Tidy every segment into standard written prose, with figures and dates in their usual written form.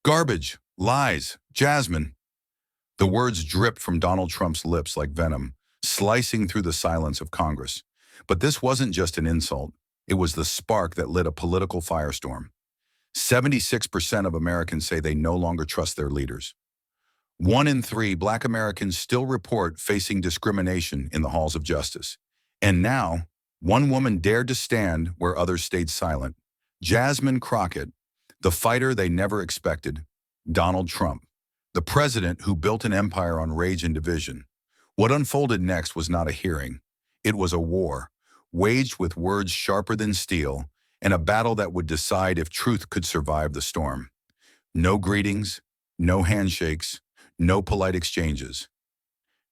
Garbage, lies, Jasmine. The words dripped from Donald Trump's lips like venom, slicing through the silence of Congress. But this wasn't just an insult. It was the spark that lit a political firestorm. 76% of Americans say they no longer trust their leaders. 1 in 3 Black Americans still report facing discrimination in the halls of justice. And now, one woman dared to stand where others stayed silent. Jasmine Crockett, the fighter they never expected. Donald Trump, the president who built an empire on rage and division. What unfolded next was not a hearing. It was a war, waged with words sharper than steel, and a battle that would decide if truth could survive the storm. No greetings, no handshakes, no polite exchanges.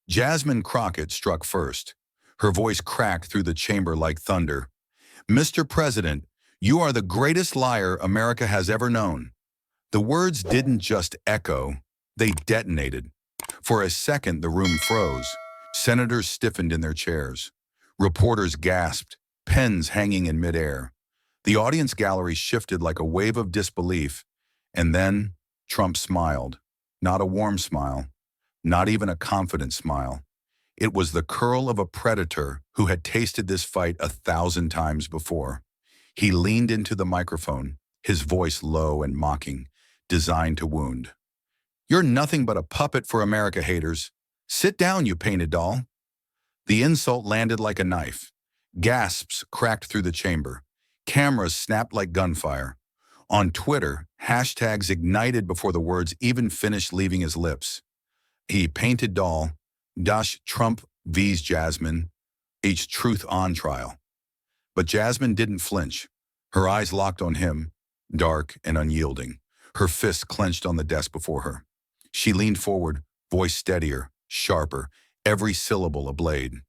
Jasmine Crockett struck first. Her voice cracked through the chamber like thunder. "Mr. President, you are the greatest liar America has ever known." The words didn't just echo, they detonated. For a second, the room froze. Senators stiffened in their chairs. Reporters gasped, pens hanging in midair. The audience gallery shifted like a wave of disbelief. And then, Trump smiled. Not a warm smile, not even a confident smile. It was the curl of a predator who had tasted this fight 1,000 times before. He leaned into the microphone, his voice low and mocking, designed to wound. "You're nothing but a puppet for America haters. Sit down, you painted doll." The insult landed like a knife. Gasps cracked through the chamber. Cameras snapped like gunfire. On Twitter, hashtags ignited before the words even finished leaving his lips. He painted doll, dash Trump vs. Jasmine, H truth on trial. But Jasmine didn't flinch. Her eyes locked on him, dark and unyielding, her fists clenched on the desk before her. She leaned forward, voice steadier, sharper, every syllable a blade.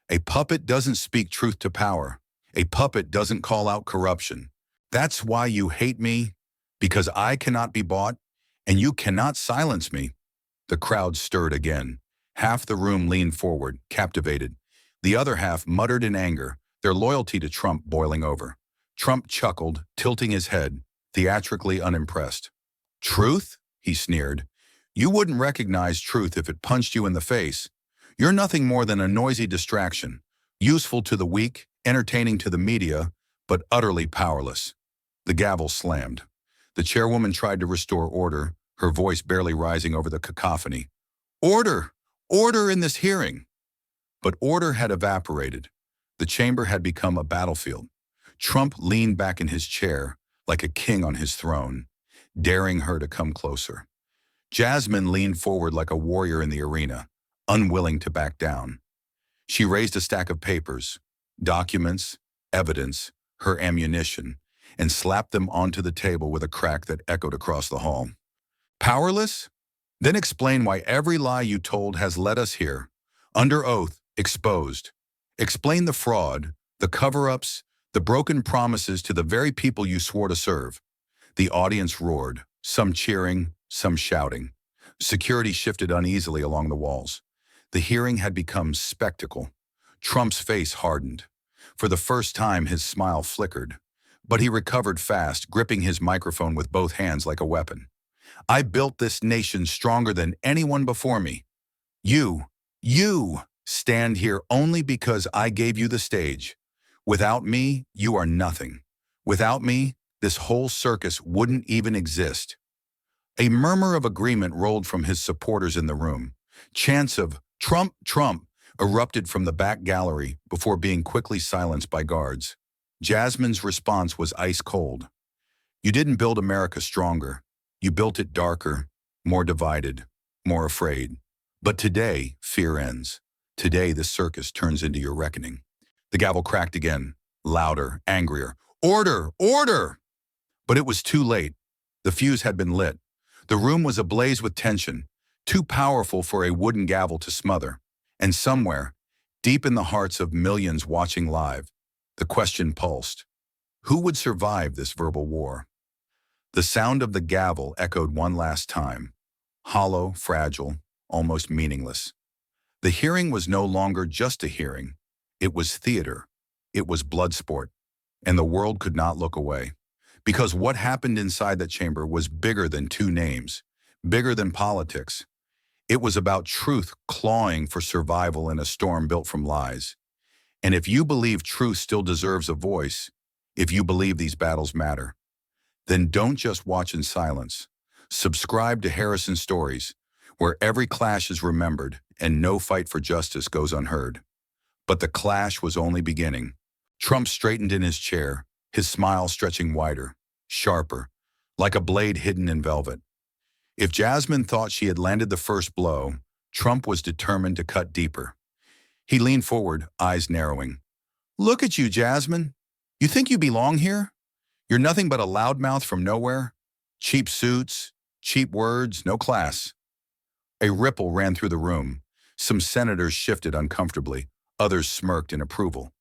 "A puppet doesn't speak truth to power. A puppet doesn't call out corruption. That's why you hate me, because I cannot be bought, and you cannot silence me." The crowd stirred again. Half the room leaned forward, captivated. The other half muttered in anger, their loyalty to Trump boiling over. Trump chuckled, tilting his head, theatrically unimpressed. "Truth?" he sneered. "You wouldn't recognize truth if it punched you in the face. You're nothing more than a noisy distraction, useful to the weak, entertaining to the media, but utterly powerless." The gavel slammed. The chairwoman tried to restore order, her voice barely rising over the cacophony. "Order! Order in this hearing!" But order had evaporated. The chamber had become a battlefield. Trump leaned back in his chair, like a king on his throne, daring her to come closer. Jasmine leaned forward like a warrior in the arena, unwilling to back down. She raised a stack of papers, documents, evidence, her ammunition, and slapped them onto the table with a crack that echoed across the hall. "Powerless? Then explain why every lie you told has led us here, under oath, exposed. Explain the fraud, the cover-ups, the broken promises to the very people you swore to serve." The audience roared, some cheering, some shouting. Security shifted uneasily along the walls. The hearing had become spectacle. Trump's face hardened. For the first time, his smile flickered. But he recovered fast, gripping his microphone with both hands like a weapon. "I built this nation stronger than anyone before me. You stand here only because I gave you the stage. Without me, you are nothing. Without me, this whole circus wouldn't even exist." A murmur of agreement rolled from his supporters in the room. Chants of "Trump, Trump" erupted from the back gallery before being quickly silenced by guards. Jasmine's response was ice cold. "You didn't build America stronger. You built it darker, more divided, more afraid. But today, fear ends. Today, the circus turns into your reckoning." The gavel cracked again, louder, angrier. "Order! Order!" But it was too late. The fuse had been lit. The room was ablaze with tension, too powerful for a wooden gavel to smother. And somewhere, deep in the hearts of millions watching live, the question pulsed. Who would survive this verbal war? The sound of the gavel echoed one last time, hollow, fragile, almost meaningless. The hearing was no longer just a hearing. It was theater. It was blood sport. And the world could not look away. Because what happened inside that chamber was bigger than two names, bigger than politics. It was about truth clawing for survival in a storm built from lies. And if you believe truth still deserves a voice, if you believe these battles matter, then don't just watch in silence. Subscribe to Harrison Stories, where every clash is remembered and no fight for justice goes unheard. But the clash was only beginning. Trump straightened in his chair, his smile stretching wider, sharper, like a blade hidden in velvet. If Jasmine thought she had landed the first blow, Trump was determined to cut deeper. He leaned forward, eyes narrowing. "Look at you, Jasmine. You think you belong here? You're nothing but a loudmouth from nowhere. Cheap suits, cheap words, no class." A ripple ran through the room. Some senators shifted uncomfortably. Others smirked in approval.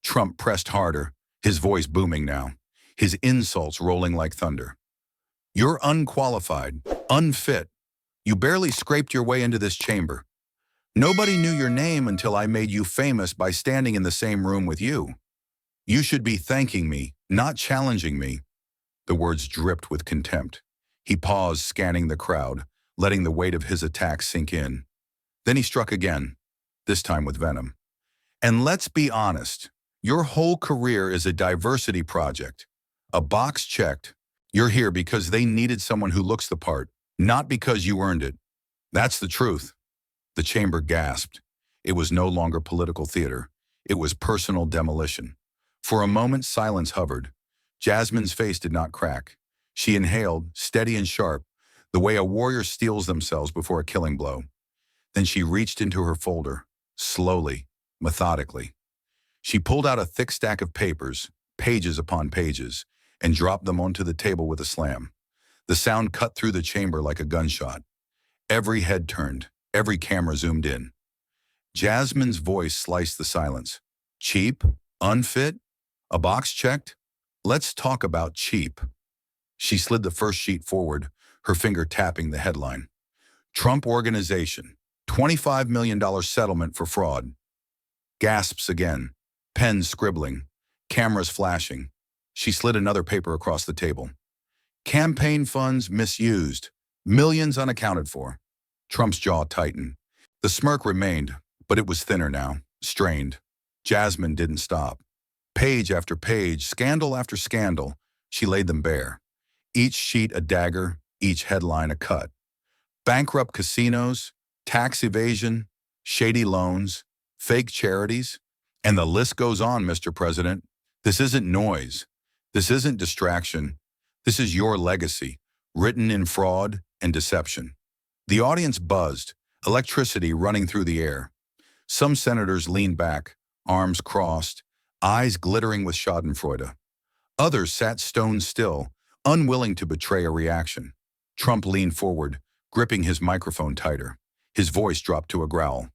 Trump pressed harder, his voice booming now, his insults rolling like thunder. "You're unqualified, unfit. You barely scraped your way into this chamber. Nobody knew your name until I made you famous by standing in the same room with you. You should be thanking me, not challenging me." The words dripped with contempt. He paused, scanning the crowd, letting the weight of his attack sink in. Then he struck again, this time with venom. "And let's be honest, your whole career is a diversity project. A box checked. You're here because they needed someone who looks the part, not because you earned it. That's the truth." The chamber gasped. It was no longer political theater. It was personal demolition. For a moment, silence hovered. Jasmine's face did not crack. She inhaled, steady and sharp, the way a warrior steels themselves before a killing blow. Then she reached into her folder, slowly, methodically. She pulled out a thick stack of papers, pages upon pages, and dropped them onto the table with a slam. The sound cut through the chamber like a gunshot. Every head turned, every camera zoomed in. Jasmine's voice sliced the silence. "Cheap? Unfit? A box checked? Let's talk about cheap." She slid the first sheet forward, her finger tapping the headline. "Trump Organization, $25 million settlement for fraud." Gasps again, pens scribbling, cameras flashing. She slid another paper across the table. "Campaign funds misused, millions unaccounted for." Trump's jaw tightened. The smirk remained, but it was thinner now, strained. Jasmine didn't stop. Page after page, scandal after scandal, she laid them bare. Each sheet a dagger, each headline a cut. Bankrupt casinos, tax evasion, shady loans, fake charities, and the list goes on, Mr. President. This isn't noise. This isn't distraction. This is your legacy, written in fraud and deception. The audience buzzed, electricity running through the air. Some senators leaned back, arms crossed, eyes glittering with schadenfreude. Others sat stone still, unwilling to betray a reaction. Trump leaned forward, gripping his microphone tighter. His voice dropped to a growl.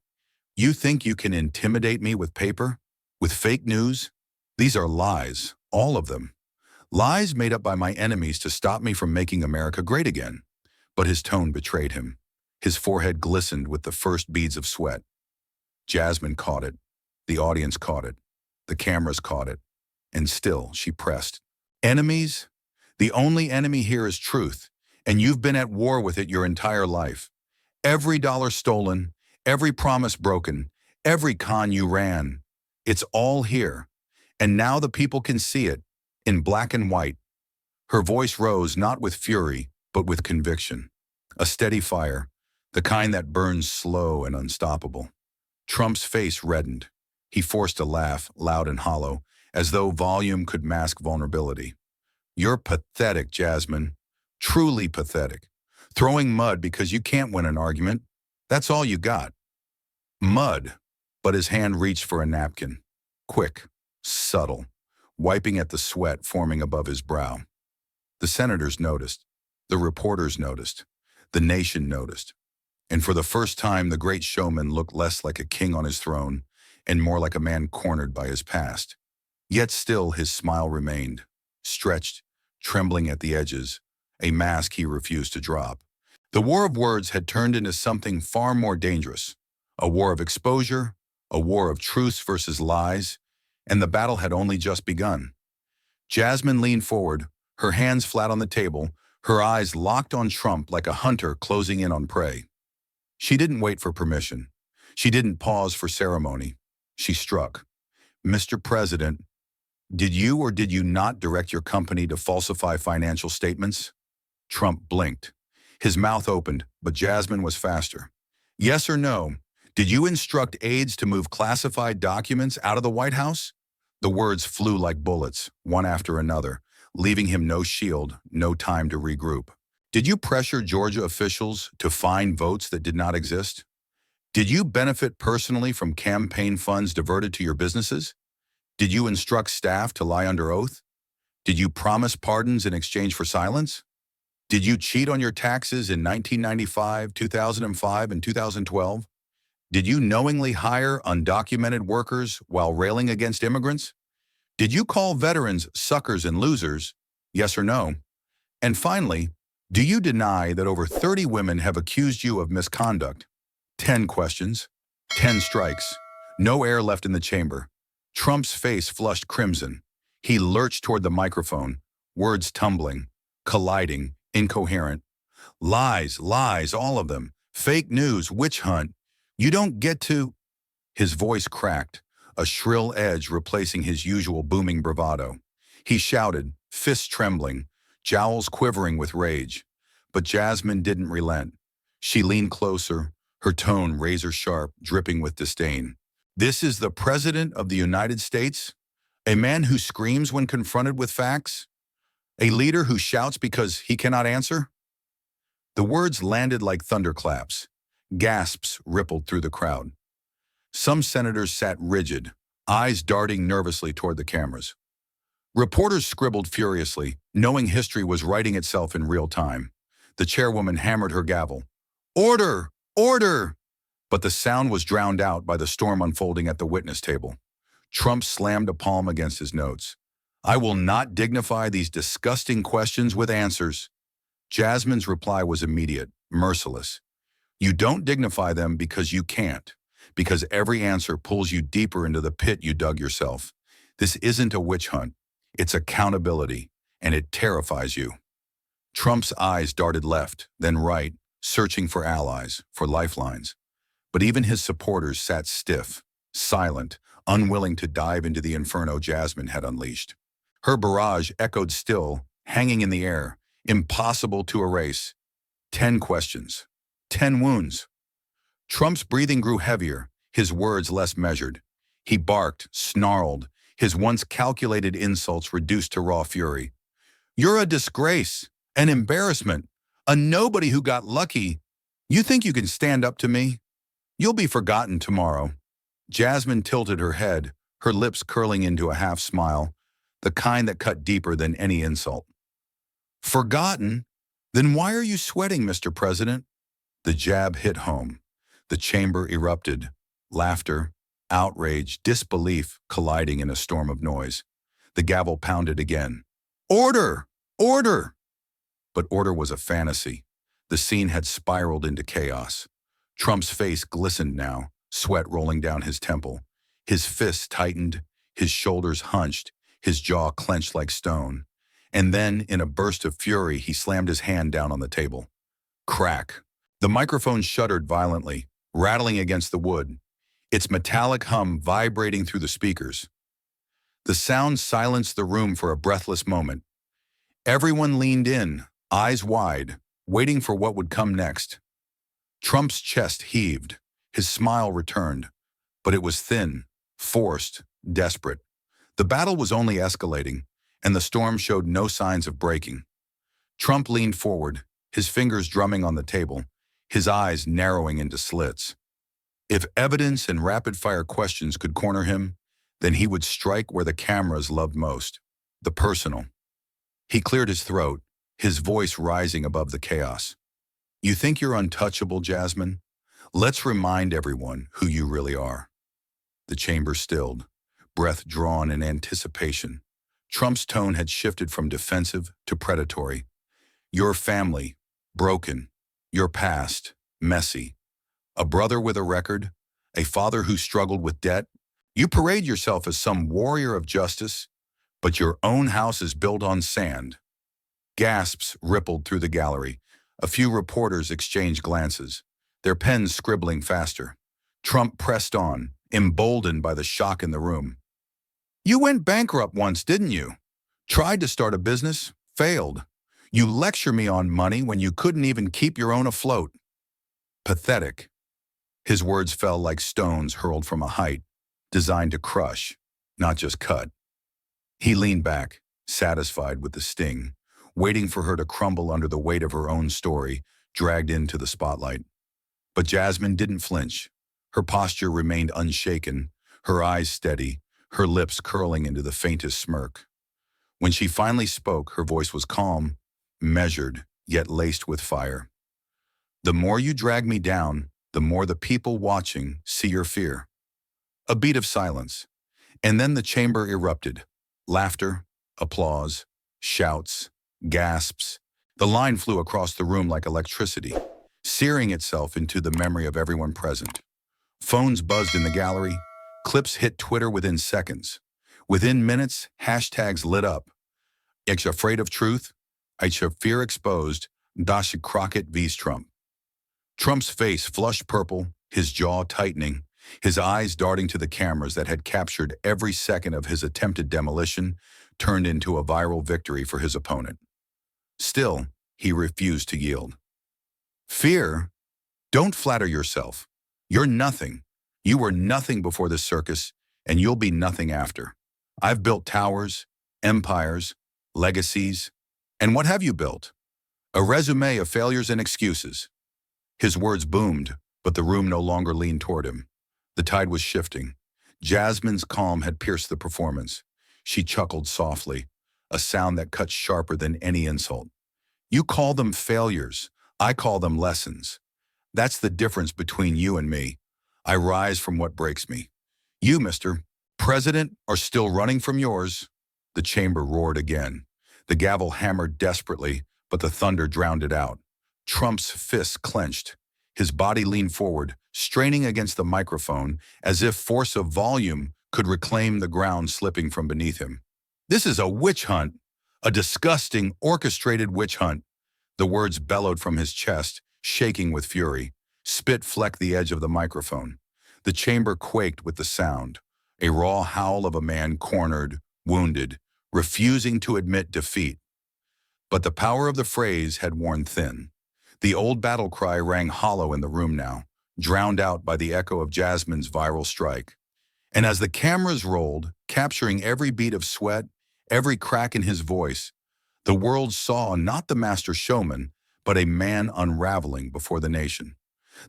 "You think you can intimidate me with paper? With fake news? These are lies, all of them. Lies made up by my enemies to stop me from making America great again." But his tone betrayed him. His forehead glistened with the first beads of sweat. Jasmine caught it. The audience caught it. The cameras caught it. And still, she pressed. "Enemies? The only enemy here is truth, and you've been at war with it your entire life. Every dollar stolen, every promise broken, every con you ran. It's all here. And now the people can see it, in black and white." Her voice rose not with fury, but with conviction. A steady fire, the kind that burns slow and unstoppable. Trump's face reddened. He forced a laugh, loud and hollow, as though volume could mask vulnerability. "You're pathetic, Jasmine. Truly pathetic. Throwing mud because you can't win an argument. That's all you got. Mud." But his hand reached for a napkin. Quick, subtle, wiping at the sweat forming above his brow. The senators noticed. The reporters noticed. The nation noticed. And for the first time, the great showman looked less like a king on his throne and more like a man cornered by his past. Yet still his smile remained, stretched, trembling at the edges, a mask he refused to drop. The war of words had turned into something far more dangerous, a war of exposure, a war of truths versus lies, and the battle had only just begun. Jasmine leaned forward, her hands flat on the table, her eyes locked on Trump like a hunter closing in on prey. She didn't wait for permission. She didn't pause for ceremony. She struck. Mr. President, did you or did you not direct your company to falsify financial statements? Trump blinked. His mouth opened, but Jasmine was faster. Yes or no? Did you instruct aides to move classified documents out of the White House? The words flew like bullets, one after another, leaving him no shield, no time to regroup. Did you pressure Georgia officials to find votes that did not exist? Did you benefit personally from campaign funds diverted to your businesses? Did you instruct staff to lie under oath? Did you promise pardons in exchange for silence? Did you cheat on your taxes in 1995, 2005, and 2012? Did you knowingly hire undocumented workers while railing against immigrants? Did you call veterans suckers and losers? Yes or no? And finally, do you deny that over 30 women have accused you of misconduct? 10 questions, 10 strikes, no air left in the chamber. Trump's face flushed crimson. He lurched toward the microphone, words tumbling, colliding, incoherent. Lies, lies, all of them. Fake news, witch hunt. You don't get to... His voice cracked, a shrill edge replacing his usual booming bravado. He shouted, fists trembling, jowls quivering with rage. But Jasmine didn't relent. She leaned closer, her tone razor-sharp, dripping with disdain. This is the President of the United States? A man who screams when confronted with facts? A leader who shouts because he cannot answer? The words landed like thunderclaps. Gasps rippled through the crowd. Some senators sat rigid, eyes darting nervously toward the cameras. Reporters scribbled furiously, knowing history was writing itself in real time. The chairwoman hammered her gavel. Order! Order! But the sound was drowned out by the storm unfolding at the witness table. Trump slammed a palm against his notes. I will not dignify these disgusting questions with answers. Jasmine's reply was immediate, merciless. You don't dignify them because you can't, because every answer pulls you deeper into the pit you dug yourself. This isn't a witch hunt. It's accountability, and it terrifies you. Trump's eyes darted left, then right, searching for allies, for lifelines. But even his supporters sat stiff, silent, unwilling to dive into the inferno Jasmine had unleashed. Her barrage echoed still, hanging in the air, impossible to erase. 10 questions. 10 wounds. Trump's breathing grew heavier, his words less measured. He barked, snarled, his once calculated insults reduced to raw fury. You're a disgrace, an embarrassment, a nobody who got lucky. You think you can stand up to me? You'll be forgotten tomorrow. Jasmine tilted her head, her lips curling into a half smile, the kind that cut deeper than any insult. Forgotten? Then why are you sweating, Mr. President? The jab hit home. The chamber erupted. Laughter, outrage, disbelief colliding in a storm of noise. The gavel pounded again. Order! Order! But order was a fantasy. The scene had spiraled into chaos. Trump's face glistened now, sweat rolling down his temple. His fists tightened, his shoulders hunched, his jaw clenched like stone. And then, in a burst of fury, he slammed his hand down on the table. Crack. The microphone shuddered violently, rattling against the wood, its metallic hum vibrating through the speakers. The sound silenced the room for a breathless moment. Everyone leaned in, eyes wide, waiting for what would come next. Trump's chest heaved, his smile returned, but it was thin, forced, desperate. The battle was only escalating, and the storm showed no signs of breaking. Trump leaned forward, his fingers drumming on the table, his eyes narrowing into slits. If evidence and rapid-fire questions could corner him, then he would strike where the cameras loved most, the personal. He cleared his throat, his voice rising above the chaos. You think you're untouchable, Jasmine? Let's remind everyone who you really are. The chamber stilled, breath drawn in anticipation. Trump's tone had shifted from defensive to predatory. Your family, broken. Your past, messy. A brother with a record, a father who struggled with debt. You parade yourself as some warrior of justice, but your own house is built on sand. Gasps rippled through the gallery. A few reporters exchanged glances, their pens scribbling faster. Trump pressed on, emboldened by the shock in the room. You went bankrupt once, didn't you? Tried to start a business, failed. You lecture me on money when you couldn't even keep your own afloat. Pathetic. His words fell like stones hurled from a height, designed to crush, not just cut. He leaned back, satisfied with the sting, waiting for her to crumble under the weight of her own story, dragged into the spotlight. But Jasmine didn't flinch. Her posture remained unshaken, her eyes steady, her lips curling into the faintest smirk. When she finally spoke, her voice was calm, measured, yet laced with fire. The more you drag me down, the more the people watching see your fear. A beat of silence, and then the chamber erupted. Laughter, applause, shouts, gasps. The line flew across the room like electricity, searing itself into the memory of everyone present. Phones buzzed in the gallery. Clips hit Twitter within seconds. Within minutes, hashtags lit up. Ich afraid of truth. Ich fear exposed. Das Crockett vs. Trump. Trump's face flushed purple, his jaw tightening, his eyes darting to the cameras that had captured every second of his attempted demolition, turned into a viral victory for his opponent. Still, he refused to yield. Fear? Don't flatter yourself. You're nothing. You were nothing before this circus, and you'll be nothing after. I've built towers, empires, legacies, and what have you built? A resume of failures and excuses. His words boomed, but the room no longer leaned toward him. The tide was shifting. Jasmine's calm had pierced the performance. She chuckled softly, a sound that cut sharper than any insult. You call them failures. I call them lessons. That's the difference between you and me. I rise from what breaks me. You, Mr. President, are still running from yours. The chamber roared again. The gavel hammered desperately, but the thunder drowned it out. Trump's fists clenched. His body leaned forward, straining against the microphone as if force of volume could reclaim the ground slipping from beneath him. This is a witch hunt, a disgusting, orchestrated witch hunt. The words bellowed from his chest, shaking with fury. Spit flecked the edge of the microphone. The chamber quaked with the sound, a raw howl of a man cornered, wounded, refusing to admit defeat. But the power of the phrase had worn thin. The old battle cry rang hollow in the room now, drowned out by the echo of Jasmine's viral strike. And as the cameras rolled, capturing every beat of sweat, every crack in his voice, the world saw not the master showman, but a man unraveling before the nation.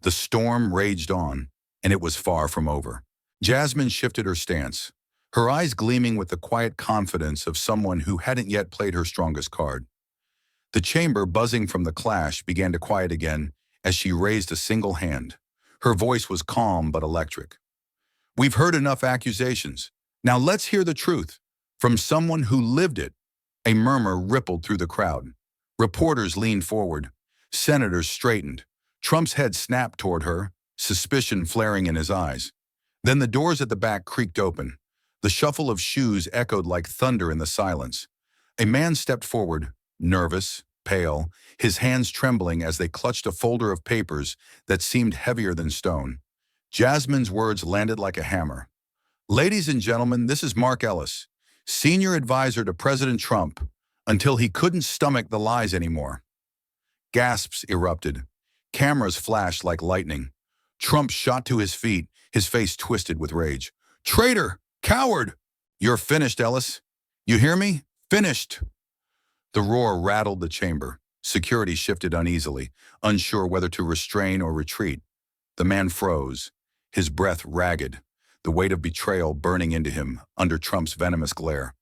The storm raged on, and it was far from over. Jasmine shifted her stance, her eyes gleaming with the quiet confidence of someone who hadn't yet played her strongest card. The chamber, buzzing from the clash, began to quiet again as she raised a single hand. Her voice was calm but electric. We've heard enough accusations. Now let's hear the truth. From someone who lived it. A murmur rippled through the crowd. Reporters leaned forward. Senators straightened. Trump's head snapped toward her, suspicion flaring in his eyes. Then the doors at the back creaked open. The shuffle of shoes echoed like thunder in the silence. A man stepped forward, nervous, pale, his hands trembling as they clutched a folder of papers that seemed heavier than stone. Jasmine's words landed like a hammer. Ladies and gentlemen, this is Mark Ellis, senior advisor to President Trump, until he couldn't stomach the lies anymore. Gasps erupted. Cameras flashed like lightning. Trump shot to his feet, his face twisted with rage. Traitor! Coward! You're finished, Ellis. You hear me? Finished! The roar rattled the chamber. Security shifted uneasily, unsure whether to restrain or retreat. The man froze, his breath ragged, the weight of betrayal burning into him under Trump's venomous glare.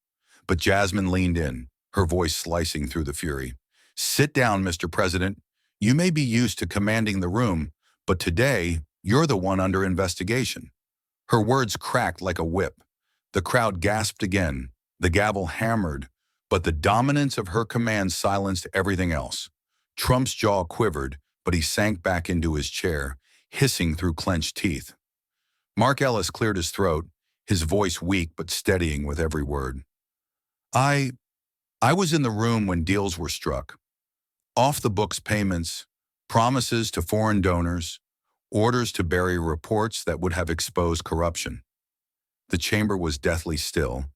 But Jasmine leaned in, her voice slicing through the fury. Sit down, Mr. President. You may be used to commanding the room, but today, you're the one under investigation. Her words cracked like a whip. The crowd gasped again. The gavel hammered, but the dominance of her command silenced everything else. Trump's jaw quivered, but he sank back into his chair, hissing through clenched teeth. Mark Ellis cleared his throat, his voice weak but steadying with every word. I I was in the room when deals were struck. Off-the-books payments, promises to foreign donors, orders to bury reports that would have exposed corruption. The chamber was deathly still,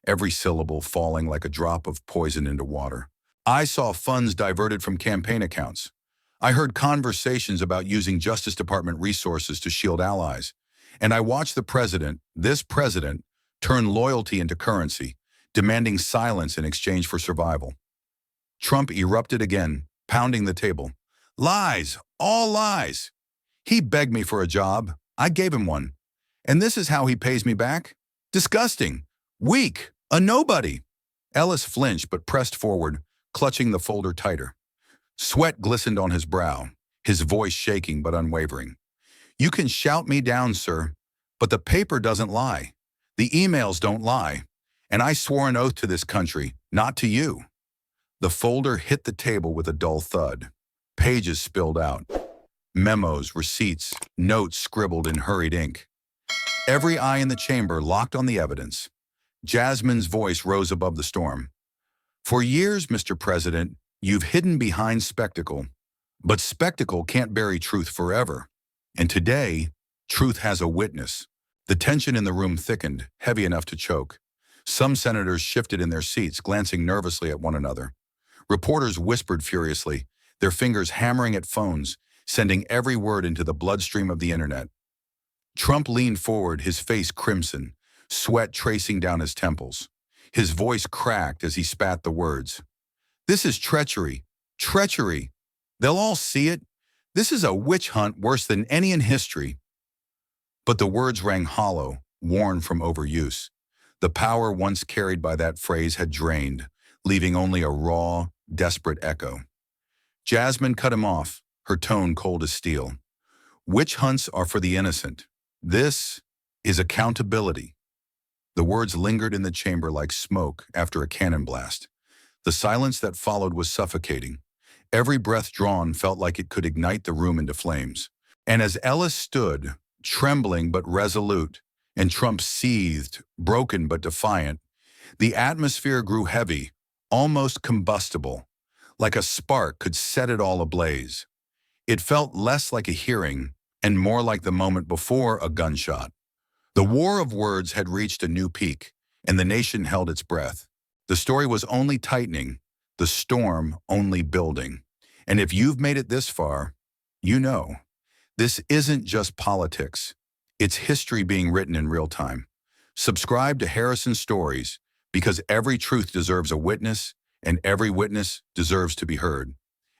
every syllable falling like a drop of poison into water. I saw funds diverted from campaign accounts. I heard conversations about using Justice Department resources to shield allies. And I watched this president, turn loyalty into currency, demanding silence in exchange for survival. Trump erupted again, pounding the table. Lies, all lies. He begged me for a job. I gave him one. And this is how he pays me back? Disgusting. Weak. A nobody. Ellis flinched but pressed forward, clutching the folder tighter. Sweat glistened on his brow, his voice shaking but unwavering. You can shout me down, sir, but the paper doesn't lie. The emails don't lie. And I swore an oath to this country, not to you. The folder hit the table with a dull thud. Pages spilled out. Memos, receipts, notes scribbled in hurried ink. Every eye in the chamber locked on the evidence. Jasmine's voice rose above the storm. For years, Mr. President, you've hidden behind spectacle. But spectacle can't bury truth forever. And today, truth has a witness. The tension in the room thickened, heavy enough to choke. Some senators shifted in their seats, glancing nervously at one another. Reporters whispered furiously, their fingers hammering at phones, sending every word into the bloodstream of the internet. Trump leaned forward, his face crimson, sweat tracing down his temples. His voice cracked as he spat the words. This is treachery. Treachery. They'll all see it. This is a witch hunt worse than any in history. But the words rang hollow, worn from overuse. The power once carried by that phrase had drained, leaving only a raw, desperate echo. Jasmine cut him off, her tone cold as steel. Witch hunts are for the innocent. This is accountability. The words lingered in the chamber like smoke after a cannon blast. The silence that followed was suffocating. Every breath drawn felt like it could ignite the room into flames. And as Ellis stood, trembling but resolute, and Trump seethed, broken but defiant, the atmosphere grew heavy, almost combustible, like a spark could set it all ablaze. It felt less like a hearing and more like the moment before a gunshot. The war of words had reached a new peak, and the nation held its breath. The story was only tightening, the storm only building. And if you've made it this far, you know, this isn't just politics. It's history being written in real time. Subscribe to Harrison Stories, because every truth deserves a witness, and every witness deserves to be heard.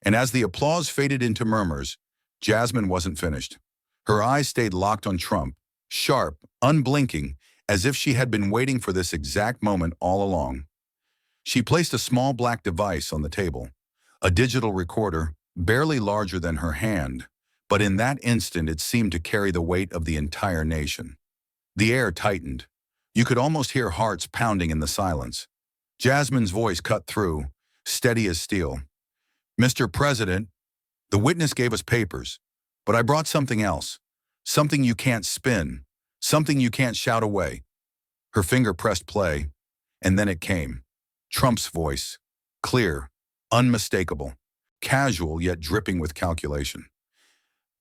And as the applause faded into murmurs, Jasmine wasn't finished. Her eyes stayed locked on Trump, sharp, unblinking, as if she had been waiting for this exact moment all along. She placed a small black device on the table, a digital recorder, barely larger than her hand, but in that instant it seemed to carry the weight of the entire nation. The air tightened. You could almost hear hearts pounding in the silence. Jasmine's voice cut through, steady as steel. Mr. President, the witness gave us papers, but I brought something else, something you can't spin, something you can't shout away. Her finger pressed play, and then it came. Trump's voice, clear, unmistakable, casual yet dripping with calculation.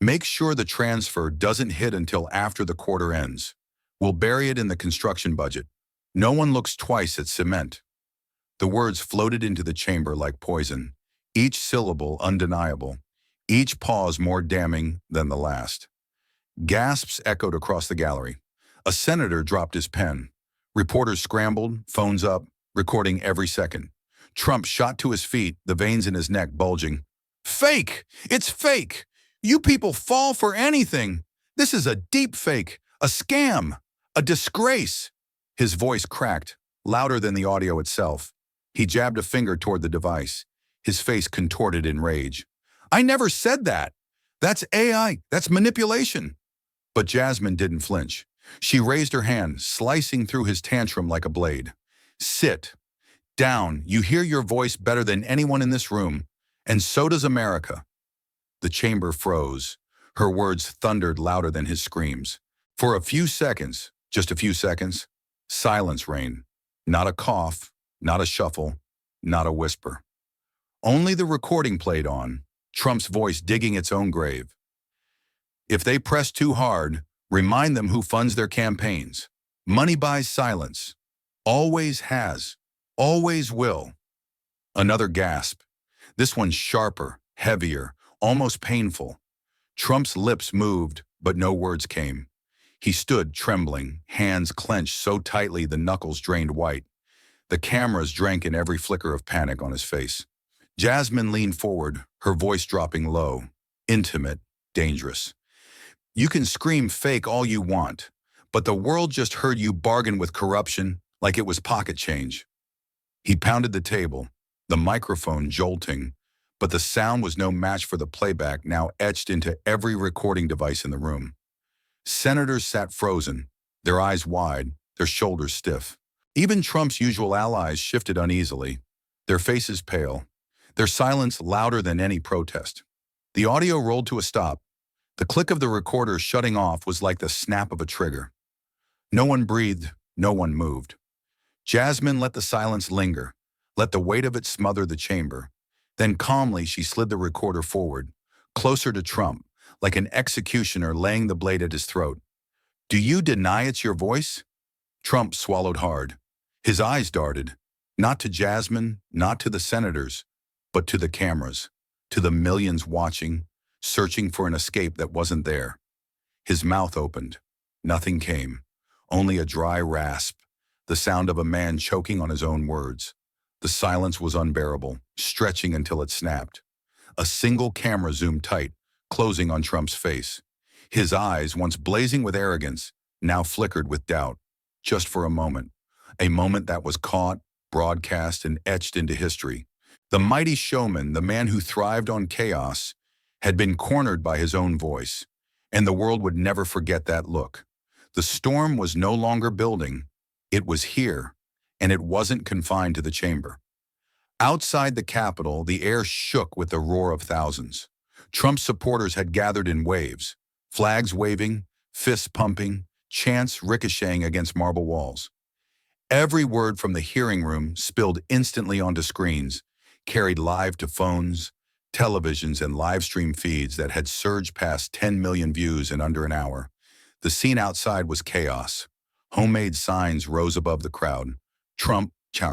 Make sure the transfer doesn't hit until after the quarter ends. We'll bury it in the construction budget. No one looks twice at cement. The words floated into the chamber like poison, each syllable undeniable, each pause more damning than the last. Gasps echoed across the gallery. A senator dropped his pen. Reporters scrambled, phones up, recording every second. Trump shot to his feet, the veins in his neck bulging. Fake! It's fake! You people fall for anything! This is a deep fake, a scam, a disgrace! His voice cracked, louder than the audio itself. He jabbed a finger toward the device, his face contorted in rage. I never said that! That's AI, that's manipulation! But Jasmine didn't flinch. She raised her hand, slicing through his tantrum like a blade. Sit. Down. You hear your voice better than anyone in this room, and so does America. The chamber froze. Her words thundered louder than his screams. For a few seconds, just a few seconds, silence reigned. Not a cough, not a shuffle, not a whisper. Only the recording played on, Trump's voice digging its own grave. If they press too hard, remind them who funds their campaigns. Money buys silence. Always has. Always will. Another gasp. This one sharper, heavier, almost painful. Trump's lips moved, but no words came. He stood trembling, hands clenched so tightly the knuckles drained white. The cameras drank in every flicker of panic on his face. Jasmine leaned forward, her voice dropping low, intimate, dangerous. You can scream fake all you want, but the world just heard you bargain with corruption like it was pocket change. He pounded the table, the microphone jolting, but the sound was no match for the playback now etched into every recording device in the room. Senators sat frozen, their eyes wide, their shoulders stiff. Even Trump's usual allies shifted uneasily, their faces pale, their silence louder than any protest. The audio rolled to a stop. The click of the recorder shutting off was like the snap of a trigger. No one breathed, no one moved. Jasmine let the silence linger, let the weight of it smother the chamber. Then calmly she slid the recorder forward, closer to Trump, like an executioner laying the blade at his throat. Do you deny it's your voice? Trump swallowed hard. His eyes darted, not to Jasmine, not to the senators, but to the cameras, to the millions watching, searching for an escape that wasn't there. His mouth opened. Nothing came, only a dry rasp, the sound of a man choking on his own words. The silence was unbearable, stretching until it snapped. A single camera zoomed tight, closing on Trump's face. His eyes, once blazing with arrogance, now flickered with doubt, just for a moment that was caught, broadcast, and etched into history. The mighty showman, the man who thrived on chaos, had been cornered by his own voice, and the world would never forget that look. The storm was no longer building, it was here, and it wasn't confined to the chamber. Outside the Capitol, the air shook with the roar of thousands. Trump's supporters had gathered in waves, flags waving, fists pumping, chants ricocheting against marble walls. Every word from the hearing room spilled instantly onto screens, carried live to phones, televisions, and live stream feeds that had surged past 10 million views in under an hour. The scene outside was chaos. Homemade signs rose above the crowd. Trump,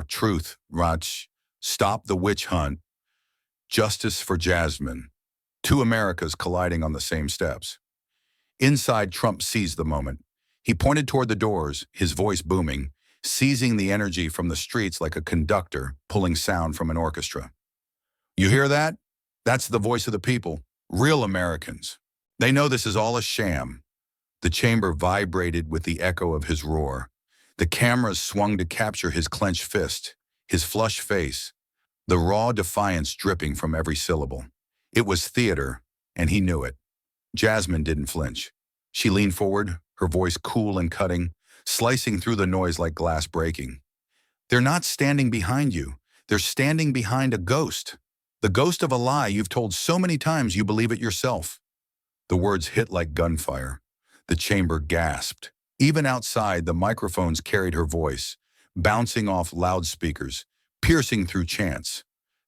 truth, Raj, stop the witch hunt, justice for Jasmine. Two Americas colliding on the same steps. Inside, Trump seized the moment. He pointed toward the doors, his voice booming, seizing the energy from the streets like a conductor pulling sound from an orchestra. You hear that? That's the voice of the people, real Americans. They know this is all a sham. The chamber vibrated with the echo of his roar. The cameras swung to capture his clenched fist, his flushed face, the raw defiance dripping from every syllable. It was theater, and he knew it. Jasmine didn't flinch. She leaned forward, her voice cool and cutting, slicing through the noise like glass breaking. They're not standing behind you. They're standing behind a ghost. The ghost of a lie you've told so many times you believe it yourself. The words hit like gunfire. The chamber gasped. Even outside, the microphones carried her voice, bouncing off loudspeakers, piercing through chants.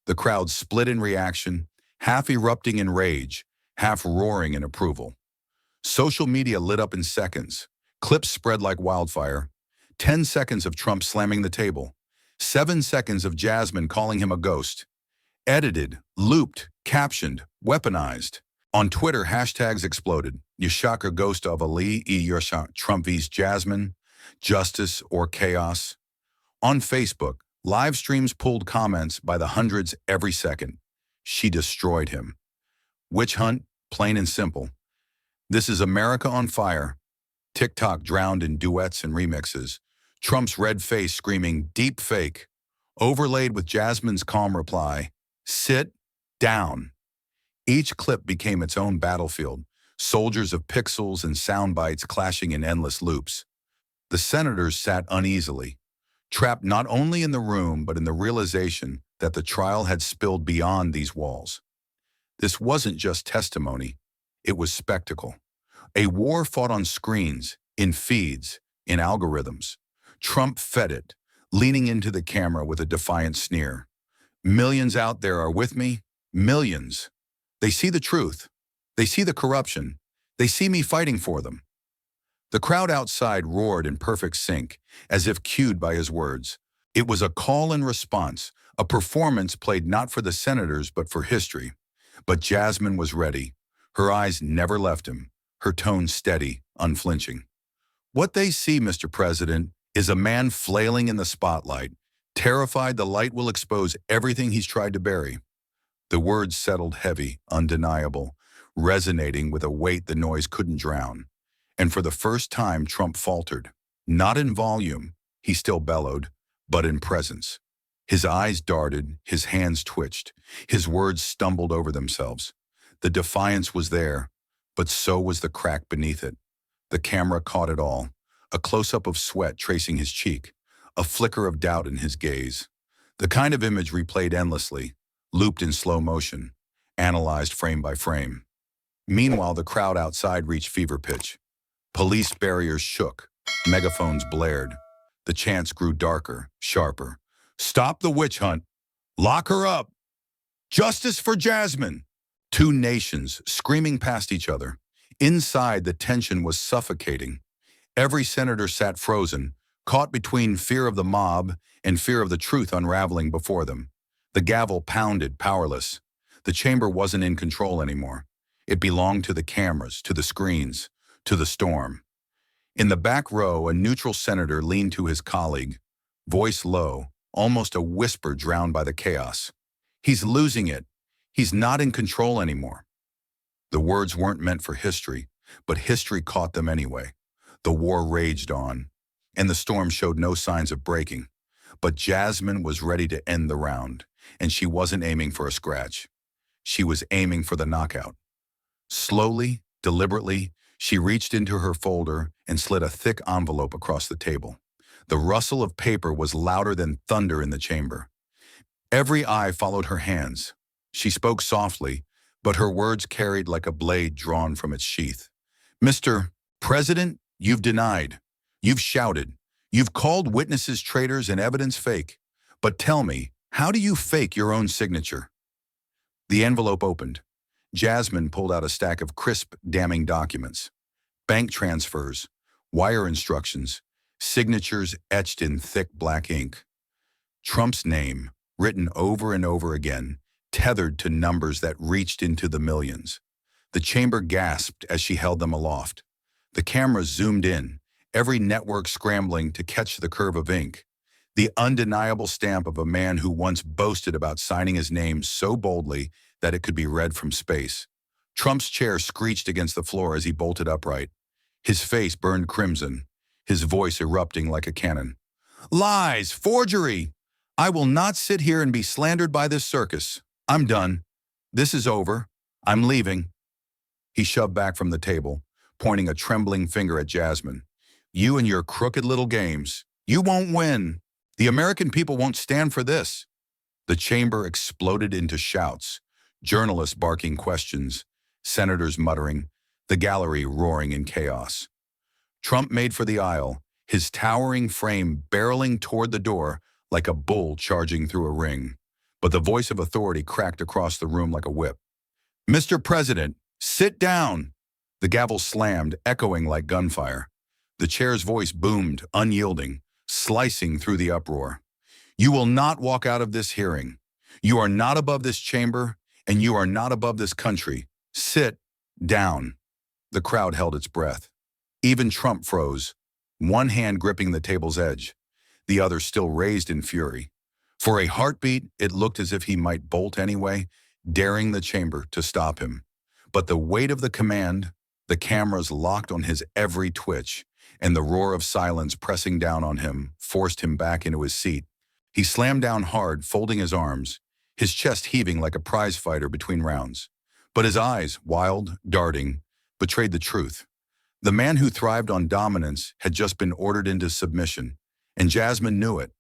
The crowd split in reaction, half erupting in rage, half roaring in approval. Social media lit up in seconds. Clips spread like wildfire. 10 seconds of Trump slamming the table. 7 seconds of Jasmine calling him a ghost. Edited, looped, captioned, weaponized. On Twitter, hashtags exploded. Yashaka ghost of Ali, Yashak Trump vs. Jasmine, justice or chaos. On Facebook, live streams pulled comments by the hundreds every second. She destroyed him. Witch hunt, plain and simple. This is America on fire. TikTok drowned in duets and remixes. Trump's red face screaming deep fake, overlaid with Jasmine's calm reply, sit down. Each clip became its own battlefield, soldiers of pixels and sound bites clashing in endless loops. The senators sat uneasily, trapped not only in the room but in the realization that the trial had spilled beyond these walls. This wasn't just testimony, it was spectacle. A war fought on screens, in feeds, in algorithms. Trump fed it, leaning into the camera with a defiant sneer. Millions out there are with me. Millions. They see the truth. They see the corruption. They see me fighting for them. The crowd outside roared in perfect sync, as if cued by his words. It was a call and response, a performance played not for the senators but for history. But Jasmine was ready. Her eyes never left him, her tone steady, unflinching. What they see, Mr. President, is a man flailing in the spotlight, terrified the light will expose everything he's tried to bury. The words settled heavy, undeniable, resonating with a weight the noise couldn't drown. And for the first time, Trump faltered. Not in volume, he still bellowed, but in presence. His eyes darted, his hands twitched, his words stumbled over themselves. The defiance was there, but so was the crack beneath it. The camera caught it all, a close-up of sweat tracing his cheek, a flicker of doubt in his gaze. The kind of image replayed endlessly, looped in slow motion, analyzed frame by frame. Meanwhile, the crowd outside reached fever pitch. Police barriers shook, megaphones blared. The chants grew darker, sharper. Stop the witch hunt! Lock her up! Justice for Jasmine! Two nations screaming past each other. Inside, the tension was suffocating. Every senator sat frozen, caught between fear of the mob and fear of the truth unraveling before them. The gavel pounded, powerless. The chamber wasn't in control anymore. It belonged to the cameras, to the screens, to the storm. In the back row, a neutral senator leaned to his colleague, voice low, almost a whisper drowned by the chaos. He's losing it. He's not in control anymore. The words weren't meant for history, but history caught them anyway. The war raged on, and the storm showed no signs of breaking. But Jasmine was ready to end the round, and she wasn't aiming for a scratch. She was aiming for the knockout. Slowly, deliberately, she reached into her folder and slid a thick envelope across the table. The rustle of paper was louder than thunder in the chamber. Every eye followed her hands. She spoke softly, but her words carried like a blade drawn from its sheath. Mr. President, you've denied. You've shouted. You've called witnesses traitors and evidence fake. But tell me, how do you fake your own signature? The envelope opened. Jasmine pulled out a stack of crisp, damning documents. Bank transfers, wire instructions, signatures etched in thick black ink. Trump's name, written over and over again, tethered to numbers that reached into the millions. The chamber gasped as she held them aloft. The cameras zoomed in, every network scrambling to catch the curve of ink. The undeniable stamp of a man who once boasted about signing his name so boldly that it could be read from space. Trump's chair screeched against the floor as he bolted upright. His face burned crimson, his voice erupting like a cannon. Lies! Forgery! I will not sit here and be slandered by this circus. I'm done. This is over. I'm leaving. He shoved back from the table, pointing a trembling finger at Jasmine. You and your crooked little games. You won't win. The American people won't stand for this. The chamber exploded into shouts, journalists barking questions, senators muttering, the gallery roaring in chaos. Trump made for the aisle, his towering frame barreling toward the door like a bull charging through a ring. But the voice of authority cracked across the room like a whip. Mr. President, sit down! The gavel slammed, echoing like gunfire. The chair's voice boomed, unyielding, slicing through the uproar. You will not walk out of this hearing. You are not above this chamber, and you are not above this country. Sit down. The crowd held its breath. Even Trump froze, one hand gripping the table's edge, the other still raised in fury. For a heartbeat, it looked as if he might bolt anyway, daring the chamber to stop him. But the weight of the command, the cameras locked on his every twitch, and the roar of silence pressing down on him forced him back into his seat. He slammed down hard, folding his arms, his chest heaving like a prize fighter between rounds. But his eyes, wild, darting, betrayed the truth. The man who thrived on dominance had just been ordered into submission, and Jasmine knew it.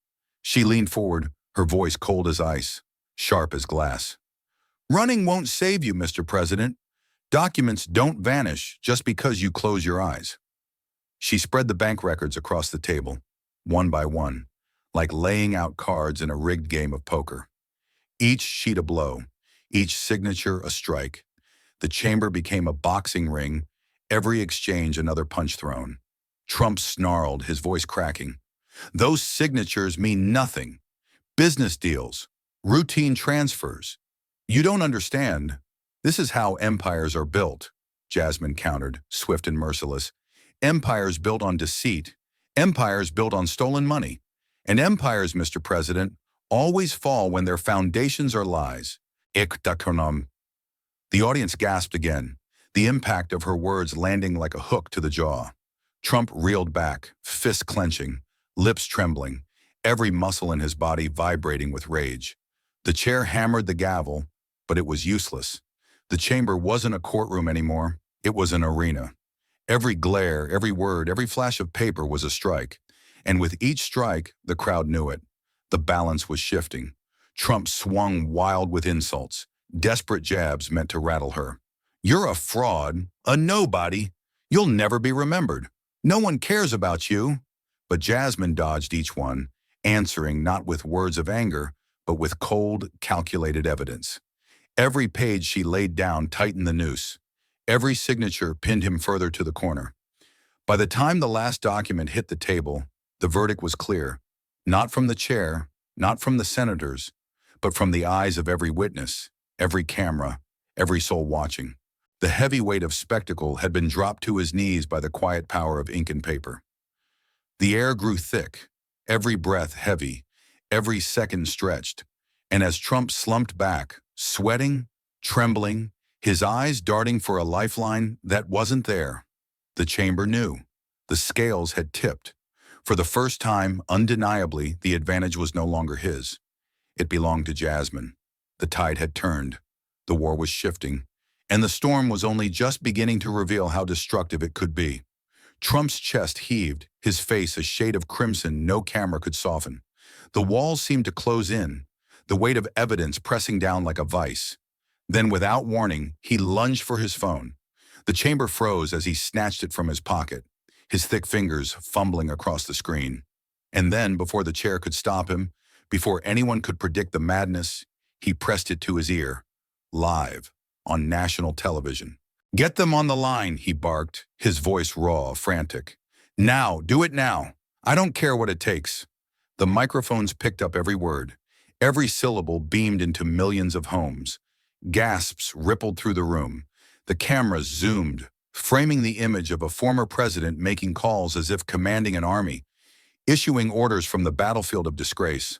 She leaned forward, her voice cold as ice, sharp as glass. Running won't save you, Mr. President. Documents don't vanish just because you close your eyes. She spread the bank records across the table, one by one, like laying out cards in a rigged game of poker. Each sheet a blow, each signature a strike. The chamber became a boxing ring, every exchange another punch thrown. Trump snarled, his voice cracking. Those signatures mean nothing. Business deals, routine transfers. You don't understand. This is how empires are built, Jasmine countered, swift and merciless. Empires built on deceit, empires built on stolen money. And empires, Mr. President, always fall when their foundations are lies. The audience gasped again, the impact of her words landing like a hook to the jaw. Trump reeled back, fists clenching, lips trembling, every muscle in his body vibrating with rage. The chair hammered the gavel, but it was useless. The chamber wasn't a courtroom anymore, it was an arena. Every glare, every word, every flash of paper was a strike. And with each strike, the crowd knew it. The balance was shifting. Trump swung wild with insults, desperate jabs meant to rattle her. You're a fraud, a nobody. You'll never be remembered. No one cares about you. But Jasmine dodged each one, answering not with words of anger, but with cold, calculated evidence. Every page she laid down tightened the noose. Every signature pinned him further to the corner. By the time the last document hit the table, the verdict was clear. Not from the chair, not from the senators, but from the eyes of every witness, every camera, every soul watching. The heavy weight of spectacle had been dropped to his knees by the quiet power of ink and paper. The air grew thick, every breath heavy, every second stretched, and as Trump slumped back, sweating, trembling, his eyes darting for a lifeline that wasn't there, the chamber knew. The scales had tipped. For the first time, undeniably, the advantage was no longer his. It belonged to Jasmine. The tide had turned. The war was shifting. And the storm was only just beginning to reveal how destructive it could be. Trump's chest heaved, his face a shade of crimson no camera could soften. The walls seemed to close in, the weight of evidence pressing down like a vice. Then, without warning, he lunged for his phone. The chamber froze as he snatched it from his pocket, his thick fingers fumbling across the screen. And then, before the chair could stop him, before anyone could predict the madness, he pressed it to his ear, live, on national television. Get them on the line, he barked, his voice raw, frantic. Now, do it now. I don't care what it takes. The microphones picked up every word. Every syllable beamed into millions of homes. Gasps rippled through the room. The cameras zoomed, framing the image of a former president making calls as if commanding an army, issuing orders from the battlefield of disgrace.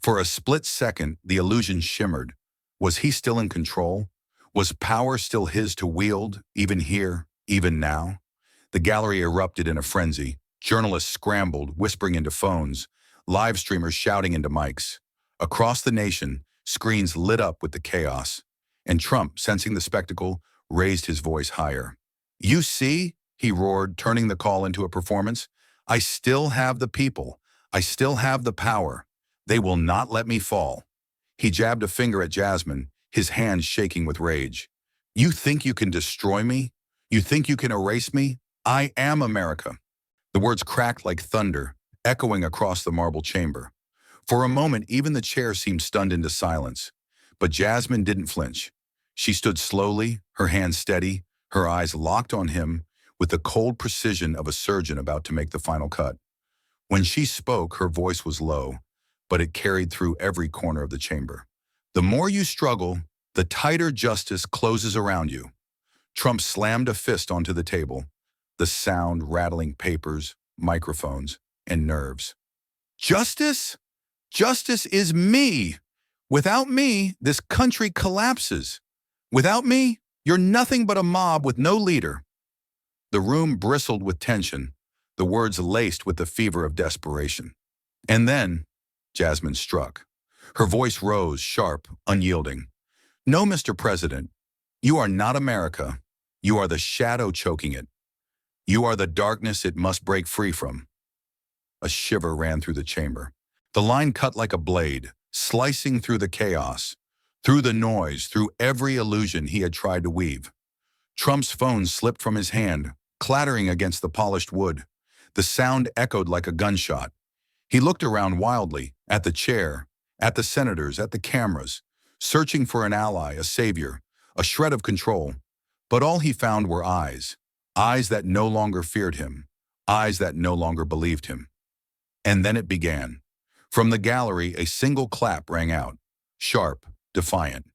For a split second, the illusion shimmered. Was he still in control? Was power still his to wield, even here, even now? The gallery erupted in a frenzy. Journalists scrambled, whispering into phones, live streamers shouting into mics. Across the nation, screens lit up with the chaos. And Trump, sensing the spectacle, raised his voice higher. You see, he roared, turning the call into a performance. I still have the people. I still have the power. They will not let me fall. He jabbed a finger at Jasmine, his hands shaking with rage. You think you can destroy me? You think you can erase me? I am America. The words cracked like thunder, echoing across the marble chamber. For a moment, even the chair seemed stunned into silence. But Jasmine didn't flinch. She stood slowly, her hands steady, her eyes locked on him with the cold precision of a surgeon about to make the final cut. When she spoke, her voice was low, but it carried through every corner of the chamber. The more you struggle, the tighter justice closes around you. Trump slammed a fist onto the table, the sound rattling papers, microphones, and nerves. Justice? Justice is me. Without me, this country collapses. Without me, you're nothing but a mob with no leader. The room bristled with tension, the words laced with the fever of desperation. And then, Jasmine struck. Her voice rose, sharp, unyielding. No, Mr. President, you are not America. You are the shadow choking it. You are the darkness it must break free from. A shiver ran through the chamber. The line cut like a blade, slicing through the chaos, through the noise, through every illusion he had tried to weave. Trump's phone slipped from his hand, clattering against the polished wood. The sound echoed like a gunshot. He looked around wildly, at the chair, at the senators, at the cameras. searching for an ally, a savior, a shred of control. But all he found were eyes, eyes that no longer feared him, eyes that no longer believed him. And then it began. From the gallery, a single clap rang out, sharp, defiant.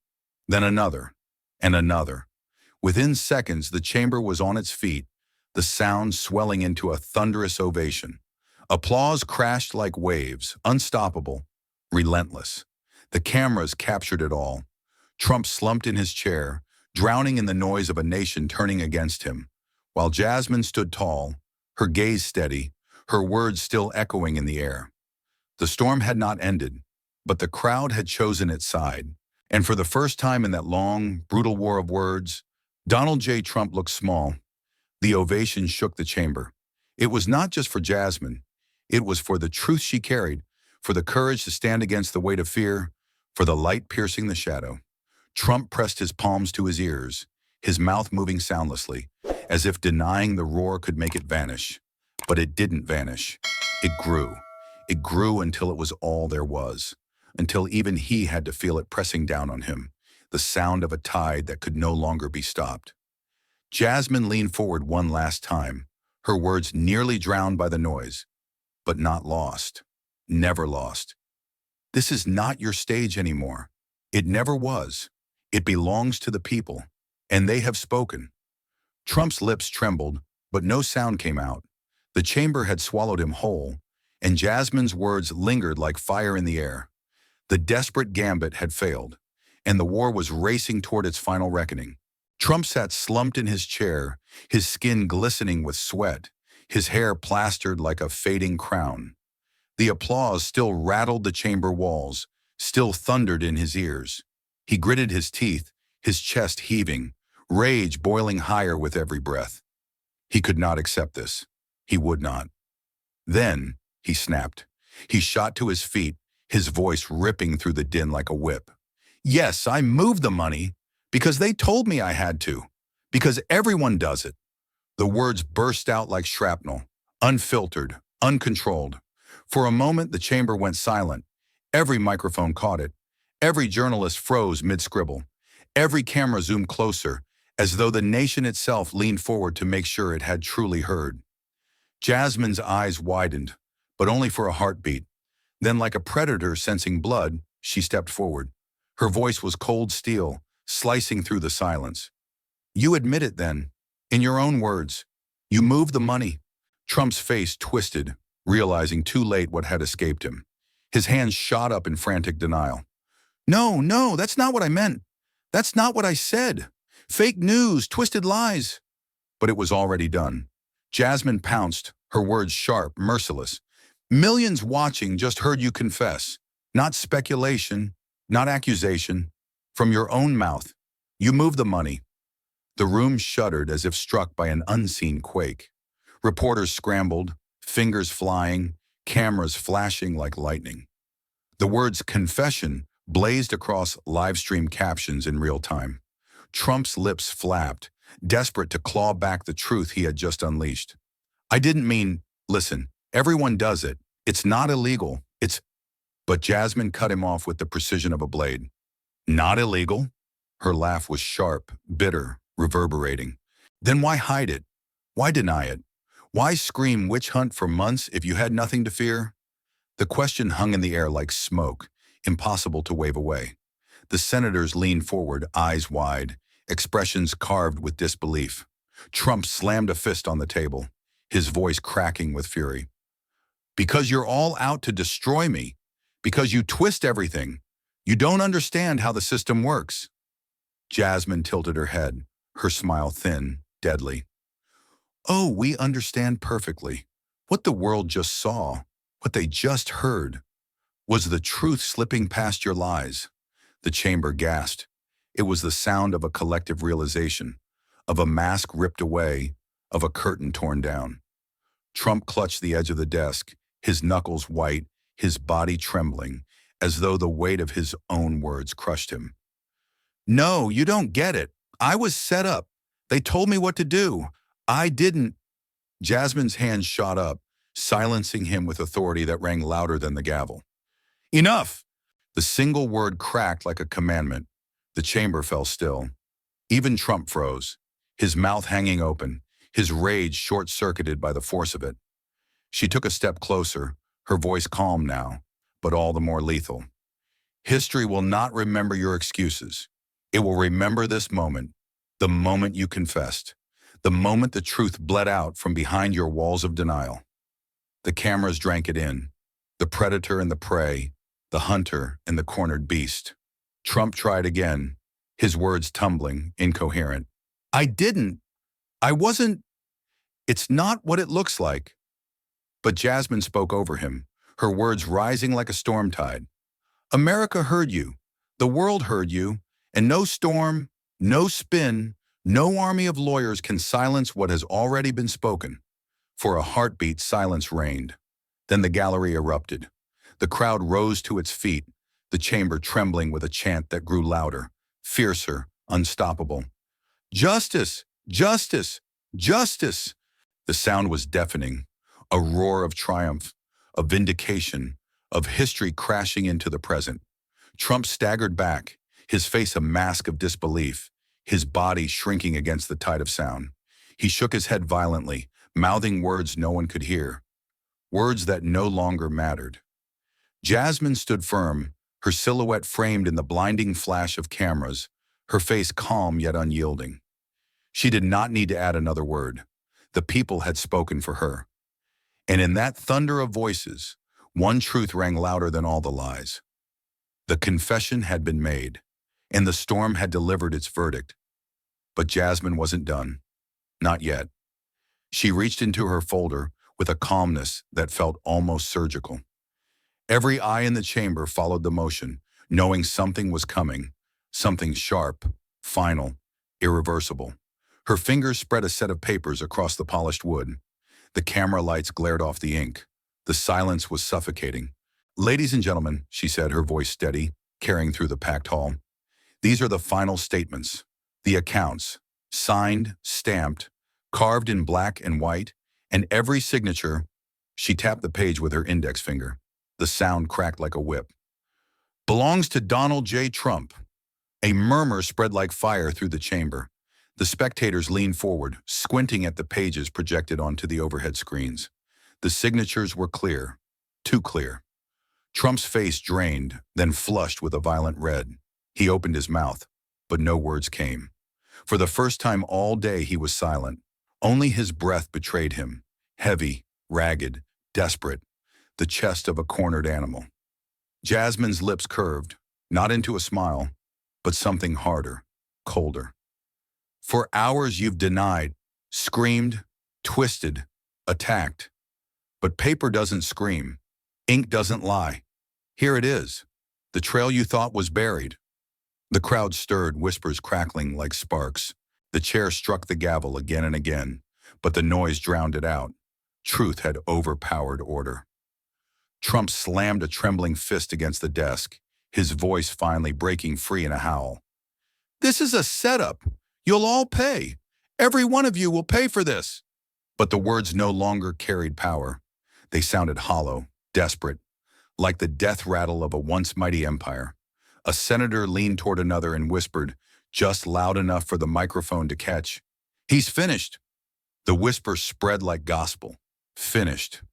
Then another, and another. Within seconds, the chamber was on its feet, the sound swelling into a thunderous ovation. Applause crashed like waves, unstoppable, relentless. The cameras captured it all. Trump slumped in his chair, drowning in the noise of a nation turning against him, while Jasmine stood tall, her gaze steady, her words still echoing in the air. The storm had not ended, but the crowd had chosen its side. And for the first time in that long, brutal war of words, Donald J. Trump looked small. The ovation shook the chamber. It was not just for Jasmine. It was for the truth she carried, for the courage to stand against the weight of fear, for the light piercing the shadow. Trump pressed his palms to his ears, his mouth moving soundlessly, as if denying the roar could make it vanish. But it didn't vanish. It grew. It grew until it was all there was, until even he had to feel it pressing down on him, the sound of a tide that could no longer be stopped. Jasmine leaned forward one last time, her words nearly drowned by the noise, but not lost, never lost. This is not your stage anymore. It never was. It belongs to the people, and they have spoken. Trump's lips trembled, but no sound came out. The chamber had swallowed him whole, and Jasmine's words lingered like fire in the air. The desperate gambit had failed, and the war was racing toward its final reckoning. Trump sat slumped in his chair, his skin glistening with sweat, his hair plastered like a fading crown. The applause still rattled the chamber walls, still thundered in his ears. He gritted his teeth, his chest heaving, rage boiling higher with every breath. He could not accept this. He would not. Then, he snapped. He shot to his feet, his voice ripping through the din like a whip. Yes, I moved the money because they told me I had to, because everyone does it. The words burst out like shrapnel, unfiltered, uncontrolled. For a moment, the chamber went silent. Every microphone caught it. Every journalist froze mid-scribble. Every camera zoomed closer, as though the nation itself leaned forward to make sure it had truly heard. Jasmine's eyes widened, but only for a heartbeat. Then, like a predator sensing blood, she stepped forward. Her voice was cold steel, slicing through the silence. You admit it then, in your own words. You moved the money. Trump's face twisted, realizing too late what had escaped him. His hands shot up in frantic denial. No, that's not what I meant. That's not what I said. Fake news, twisted lies. But it was already done. Jasmine pounced, her words sharp, merciless. Millions watching just heard you confess. Not speculation, not accusation. From your own mouth. You moved the money. The room shuddered as if struck by an unseen quake. Reporters scrambled, fingers flying, cameras flashing like lightning. The words confession blazed across live-stream captions in real time. Trump's lips flapped, desperate to claw back the truth he had just unleashed. I didn't mean, listen, everyone does it. It's not illegal. But Jasmine cut him off with the precision of a blade. Not illegal? Her laugh was sharp, bitter, reverberating. Then why hide it? Why deny it? Why scream witch hunt for months if you had nothing to fear? The question hung in the air like smoke, impossible to wave away. The senators leaned forward, eyes wide, expressions carved with disbelief. Trump slammed a fist on the table, his voice cracking with fury. Because you're all out to destroy me. Because you twist everything. You don't understand how the system works. Jasmine tilted her head, her smile thin, deadly. Oh, we understand perfectly. What the world just saw, what they just heard, was the truth slipping past your lies. The chamber gasped. It was the sound of a collective realization, of a mask ripped away, of a curtain torn down. Trump clutched the edge of the desk, his knuckles white, his body trembling, as though the weight of his own words crushed him. No, you don't get it. I was set up. They told me what to do. I didn't. Jasmine's hand shot up, silencing him with authority that rang louder than the gavel. Enough! The single word cracked like a commandment. The chamber fell still. Even Trump froze, his mouth hanging open, his rage short-circuited by the force of it. She took a step closer, her voice calm now, but all the more lethal. History will not remember your excuses. It will remember this moment, the moment you confessed, the moment the truth bled out from behind your walls of denial. The cameras drank it in, the predator and the prey, the hunter and the cornered beast. Trump tried again, his words tumbling, incoherent. I didn't. I wasn't. It's not what it looks like. But Jasmine spoke over him, her words rising like a storm tide. America heard you. The world heard you. And no storm, no spin, no army of lawyers can silence what has already been spoken. For a heartbeat, silence reigned. Then the gallery erupted. The crowd rose to its feet, the chamber trembling with a chant that grew louder, fiercer, unstoppable. Justice! Justice! Justice! The sound was deafening, a roar of triumph, of vindication, of history crashing into the present. Trump staggered back, his face a mask of disbelief, his body shrinking against the tide of sound. He shook his head violently, mouthing words no one could hear, words that no longer mattered. Jasmine stood firm, her silhouette framed in the blinding flash of cameras, her face calm yet unyielding. She did not need to add another word. The people had spoken for her. And in that thunder of voices, one truth rang louder than all the lies. The confession had been made, and the storm had delivered its verdict. But Jasmine wasn't done. Not yet. She reached into her folder with a calmness that felt almost surgical. Every eye in the chamber followed the motion, knowing something was coming, something sharp, final, irreversible. Her fingers spread a set of papers across the polished wood. The camera lights glared off the ink. The silence was suffocating. Ladies and gentlemen, she said, her voice steady, carrying through the packed hall. These are the final statements, the accounts, signed, stamped, carved in black and white, and every signature. She tapped the page with her index finger. The sound cracked like a whip. Belongs to Donald J. Trump. A murmur spread like fire through the chamber. The spectators leaned forward, squinting at the pages projected onto the overhead screens. The signatures were clear, too clear. Trump's face drained, then flushed with a violent red. He opened his mouth, but no words came. For the first time all day he was silent. Only his breath betrayed him, heavy, ragged, desperate, the chest of a cornered animal. Jasmine's lips curved, not into a smile, but something harder, colder. For hours you've denied, screamed, twisted, attacked. But paper doesn't scream. Ink doesn't lie. Here it is. The trail you thought was buried. The crowd stirred, whispers crackling like sparks. The chair struck the gavel again and again, but the noise drowned it out. Truth had overpowered order. Trump slammed a trembling fist against the desk, his voice finally breaking free in a howl. This is a setup. You'll all pay. Every one of you will pay for this. But the words no longer carried power. They sounded hollow, desperate, like the death rattle of a once mighty empire. A senator leaned toward another and whispered, just loud enough for the microphone to catch. He's finished. The whisper spread like gospel. Finished.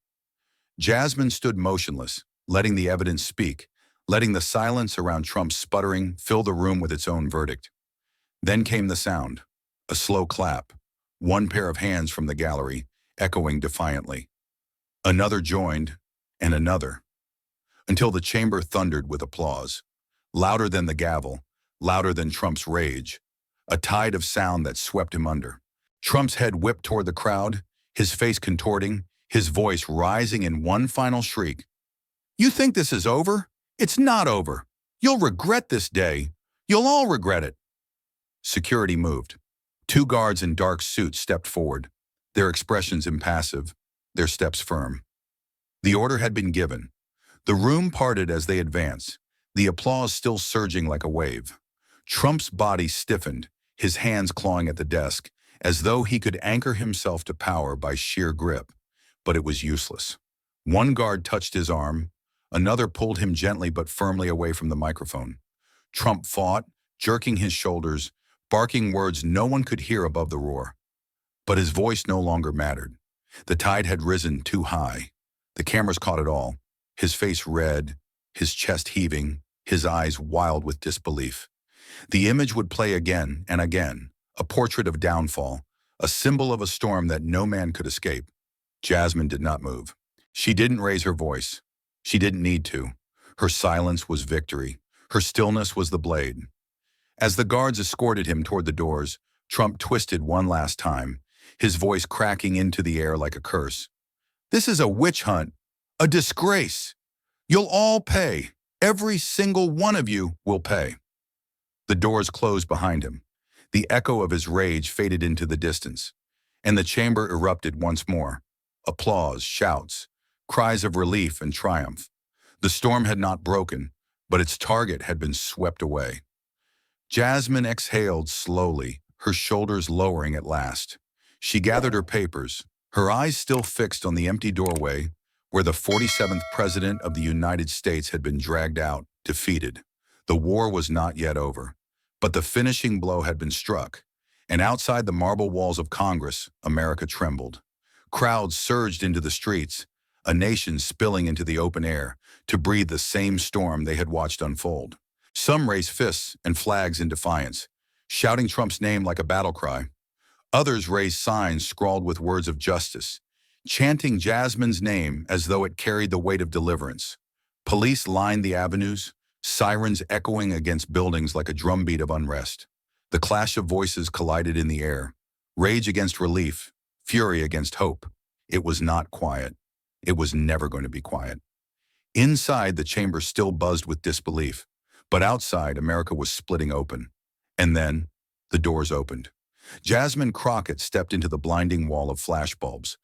Jasmine stood motionless, letting the evidence speak, letting the silence around Trump's sputtering fill the room with its own verdict. Then came the sound, a slow clap, one pair of hands from the gallery, echoing defiantly. Another joined, and another, until the chamber thundered with applause, louder than the gavel, louder than Trump's rage, a tide of sound that swept him under. Trump's head whipped toward the crowd, his face contorting, his voice rising in one final shriek. You think this is over? It's not over. You'll regret this day. You'll all regret it. Security moved. 2 guards in dark suits stepped forward, their expressions impassive, their steps firm. The order had been given. The room parted as they advanced, the applause still surging like a wave. Trump's body stiffened, his hands clawing at the desk, as though he could anchor himself to power by sheer grip. But it was useless. One guard touched his arm, Another pulled him gently but firmly away from the microphone. Trump fought, jerking his shoulders, barking words no one could hear above the roar. But his voice no longer mattered. The tide had risen too high. The cameras caught it all. His face red, his chest heaving, his eyes wild with disbelief. The image would play again and again, a portrait of downfall, a symbol of a storm that no man could escape. Jasmine did not move. She didn't raise her voice. She didn't need to. Her silence was victory. Her stillness was the blade. As the guards escorted him toward the doors, Trump twisted one last time, his voice cracking into the air like a curse. "This is a witch hunt, a disgrace. You'll all pay. Every single one of you will pay." The doors closed behind him. The echo of his rage faded into the distance, and the chamber erupted once more. Applause, shouts, cries of relief and triumph. The storm had not broken, but its target had been swept away. Jasmine exhaled slowly, her shoulders lowering at last. She gathered her papers, her eyes still fixed on the empty doorway where the 47th President of the United States had been dragged out, defeated. The war was not yet over, but the finishing blow had been struck, and outside the marble walls of Congress, America trembled. Crowds surged into the streets, a nation spilling into the open air to breathe the same storm they had watched unfold. Some raised fists and flags in defiance, shouting Trump's name like a battle cry. Others raised signs scrawled with words of justice, chanting Jasmine's name as though it carried the weight of deliverance. Police lined the avenues, sirens echoing against buildings like a drumbeat of unrest. The clash of voices collided in the air, rage against relief, fury against hope. It was not quiet. It was never going to be quiet. Inside, the chamber still buzzed with disbelief, but outside, America was splitting open. And then, the doors opened. Jasmine Crockett stepped into the blinding wall of flashbulbs.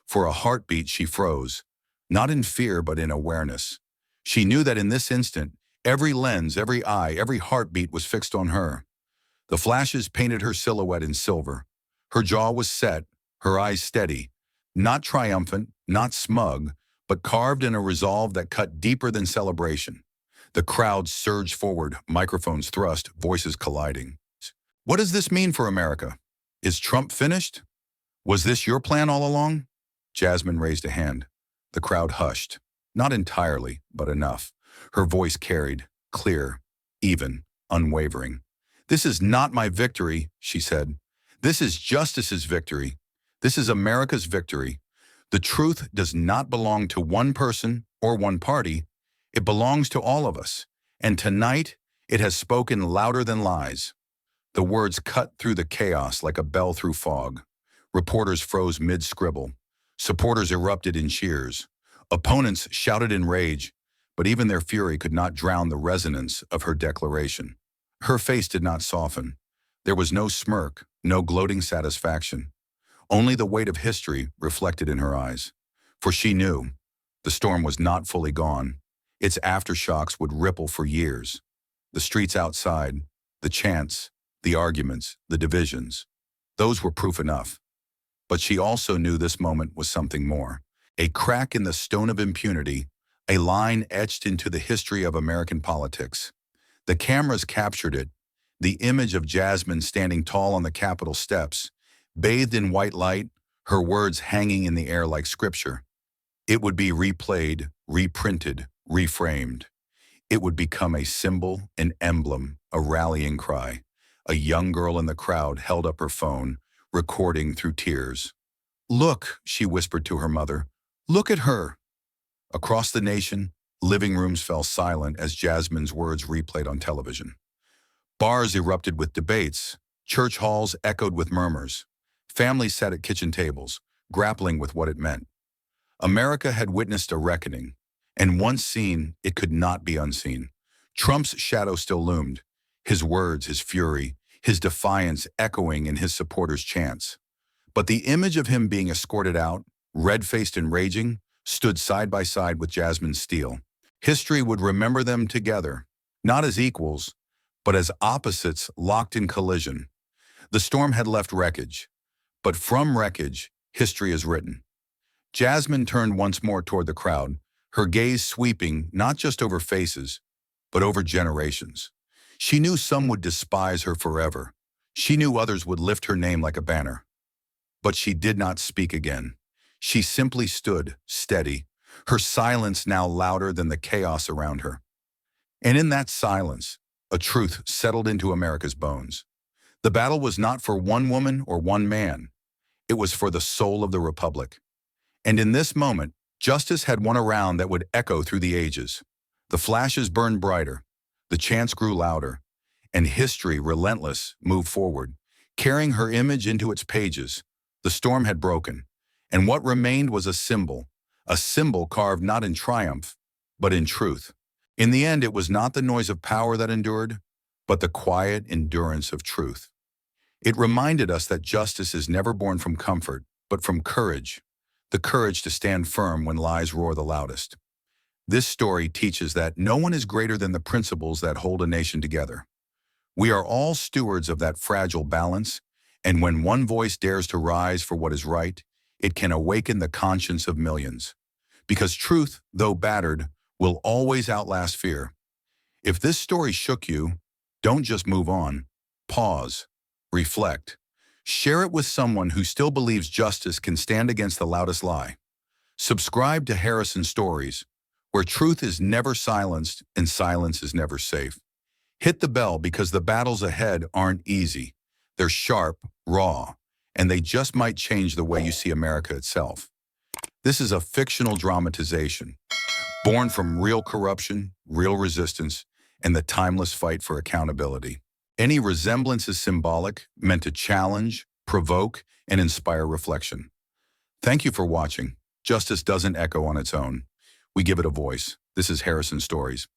For a heartbeat, she froze, not in fear but in awareness. She knew that in this instant, every lens, every eye, every heartbeat was fixed on her. The flashes painted her silhouette in silver. Her jaw was set, her eyes steady, not triumphant, not smug, but carved in a resolve that cut deeper than celebration. The crowd surged forward, microphones thrust, voices colliding. What does this mean for America? Is Trump finished? Was this your plan all along? Jasmine raised a hand. The crowd hushed. Not entirely, but enough. Her voice carried, clear, even, unwavering. "This is not my victory," she said. "This is justice's victory. This is America's victory. The truth does not belong to one person or one party. It belongs to all of us. And tonight, it has spoken louder than lies." The words cut through the chaos like a bell through fog. Reporters froze mid-scribble. Supporters erupted in cheers. Opponents shouted in rage, but even their fury could not drown the resonance of her declaration. Her face did not soften. There was no smirk, no gloating satisfaction. Only the weight of history reflected in her eyes. For she knew the storm was not fully gone. Its aftershocks would ripple for years. The streets outside, the chants, the arguments, the divisions, those were proof enough. But she also knew this moment was something more. A crack in the stone of impunity, a line etched into the history of American politics. The cameras captured it, the image of Jasmine standing tall on the Capitol steps, bathed in white light, her words hanging in the air like scripture. It would be replayed, reprinted, reframed. It would become a symbol, an emblem, a rallying cry. A young girl in the crowd held up her phone, recording through tears. "Look," she whispered to her mother. "Look at her." Across the nation, living rooms fell silent as Jasmine's words replayed on television. Bars erupted with debates. Church halls echoed with murmurs. Families sat at kitchen tables, grappling with what it meant. America had witnessed a reckoning, and once seen, it could not be unseen. Trump's shadow still loomed, his words, his fury, his defiance echoing in his supporters' chants. But the image of him being escorted out, red-faced and raging, stood side by side with Jasmine Steele. History would remember them together, not as equals, but as opposites locked in collision. The storm had left wreckage, but from wreckage, history is written. Jasmine turned once more toward the crowd, her gaze sweeping not just over faces, but over generations. She knew some would despise her forever. She knew others would lift her name like a banner. But she did not speak again. She simply stood, steady, her silence now louder than the chaos around her. And in that silence, a truth settled into America's bones. The battle was not for one woman or one man. It was for the soul of the Republic. And in this moment, justice had won a round that would echo through the ages. The flashes burned brighter, the chants grew louder, and history, relentless, moved forward, carrying her image into its pages. The storm had broken, and what remained was a symbol carved not in triumph, but in truth. In the end, it was not the noise of power that endured, but the quiet endurance of truth. It reminded us that justice is never born from comfort, but from courage, the courage to stand firm when lies roar the loudest. This story teaches that no one is greater than the principles that hold a nation together. We are all stewards of that fragile balance, and when one voice dares to rise for what is right, it can awaken the conscience of millions. Because truth, though battered, will always outlast fear. If this story shook you, don't just move on. Pause. Reflect. Share it with someone who still believes justice can stand against the loudest lie. Subscribe to Harrison Stories, where truth is never silenced and silence is never safe. Hit the bell because the battles ahead aren't easy. They're sharp, raw, and they just might change the way you see America itself. This is a fictional dramatization, born from real corruption, real resistance, and the timeless fight for accountability. Any resemblance is symbolic, meant to challenge, provoke, and inspire reflection. Thank you for watching. Justice doesn't echo on its own. We give it a voice. This is Harrison Stories.